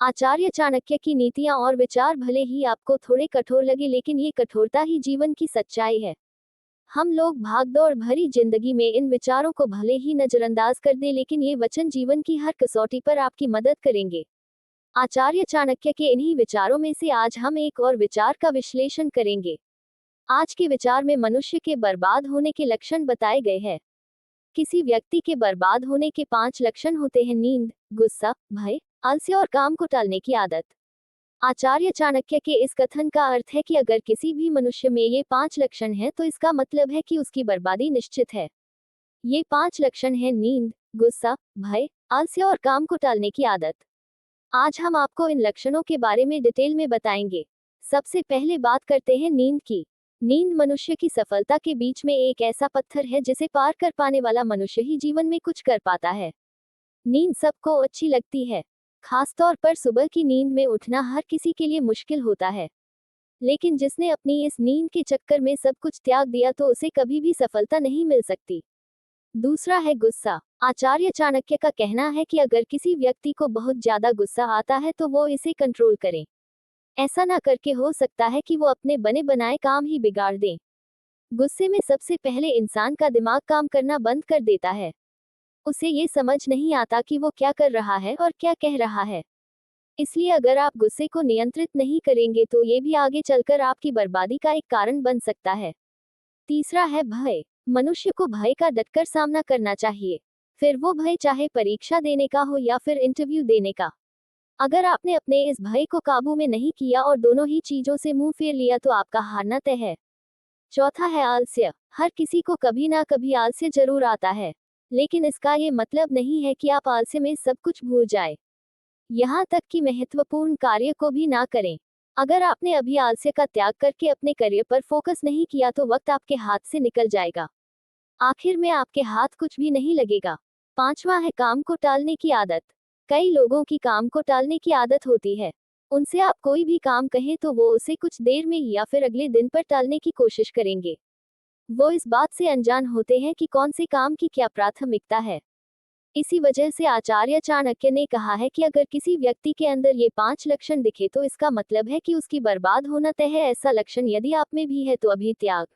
आचार्य चाणक्य की नीतियां और विचार भले ही आपको थोड़े कठोर लगे, लेकिन ये कठोरता ही जीवन की सच्चाई है। हम लोग भागदौड़ भरी जिंदगी में इन विचारों को भले ही नजरअंदाज कर दें, लेकिन ये वचन जीवन की हर कसौटी पर आपकी मदद करेंगे। आचार्य चाणक्य के इन्हीं विचारों में से आज हम एक और विचार का विश्लेषण करेंगे। आज के विचार में मनुष्य के बर्बाद होने के लक्षण बताए गए हैं। किसी व्यक्ति के बर्बाद होने के 5 लक्षण होते हैं: नींद, गुस्सा, भय, आलस्य और काम को टालने की आदत। आचार्य चाणक्य के इस कथन का अर्थ है कि अगर किसी भी मनुष्य में ये 5 लक्षण हैं तो इसका मतलब है कि उसकी बर्बादी निश्चित है। ये 5 लक्षण हैं: नींद, गुस्सा, भय, आलस्य और काम को टालने की आदत। आज हम आपको इन लक्षणों के बारे में डिटेल में बताएंगे। सबसे पहले बात करते हैं नींद की। नींद मनुष्य की सफलता के बीच में एक ऐसा पत्थर है जिसे पार कर पाने वाला मनुष्य ही जीवन में कुछ कर पाता है। नींद सबको अच्छी लगती है, खासतौर पर सुबह की नींद में उठना हर किसी के लिए मुश्किल होता है। लेकिन जिसने अपनी इस नींद के चक्कर में सब कुछ त्याग दिया तो उसे कभी भी सफलता नहीं मिल सकती। दूसरा है गुस्सा। आचार्य चाणक्य का कहना है कि अगर किसी व्यक्ति को बहुत ज्यादा गुस्सा आता है तो वो इसे कंट्रोल करे। ऐसा ना करके हो सकता है कि वो अपने बने बनाए काम ही बिगाड़ दे। गुस्से में सबसे पहले इंसान का दिमाग काम करना बंद कर देता है। उसे ये समझ नहीं आता कि वो क्या कर रहा है और क्या कह रहा है। इसलिए अगर आप गुस्से को नियंत्रित नहीं करेंगे तो ये भी आगे चलकर आपकी बर्बादी का एक कारण बन सकता है। तीसरा है भय। मनुष्य को भय का डटकर सामना करना चाहिए, फिर वो भय चाहे परीक्षा देने का हो या फिर इंटरव्यू देने का। अगर आपने अपने इस भय को काबू में नहीं किया और दोनों ही चीजों से मुंह फेर लिया तो आपका हारना तय है। चौथा है आलस्य। हर किसी को कभी ना कभी आलस्य जरूर आता है, लेकिन इसका ये मतलब नहीं है कि आप आलस्य में सब कुछ भूल जाए, यहाँ तक कि महत्वपूर्ण कार्य को भी ना करें। अगर आपने अभी आलस्य का त्याग करके अपने करियर पर फोकस नहीं किया तो वक्त आपके हाथ से निकल जाएगा। आखिर में आपके हाथ कुछ भी नहीं लगेगा। पांचवा है काम को टालने की आदत। कई लोगों की काम को टालने की आदत होती है। उनसे आप कोई भी काम कहें तो वो उसे कुछ देर में या फिर अगले दिन पर टालने की कोशिश करेंगे। वो इस बात से अनजान होते हैं कि कौन से काम की क्या प्राथमिकता है। इसी वजह से आचार्य चाणक्य ने कहा है कि अगर किसी व्यक्ति के अंदर ये 5 लक्षण दिखे तो इसका मतलब है कि उसकी बर्बाद होना तय है। ऐसा लक्षण यदि आप में भी है तो अभी त्याग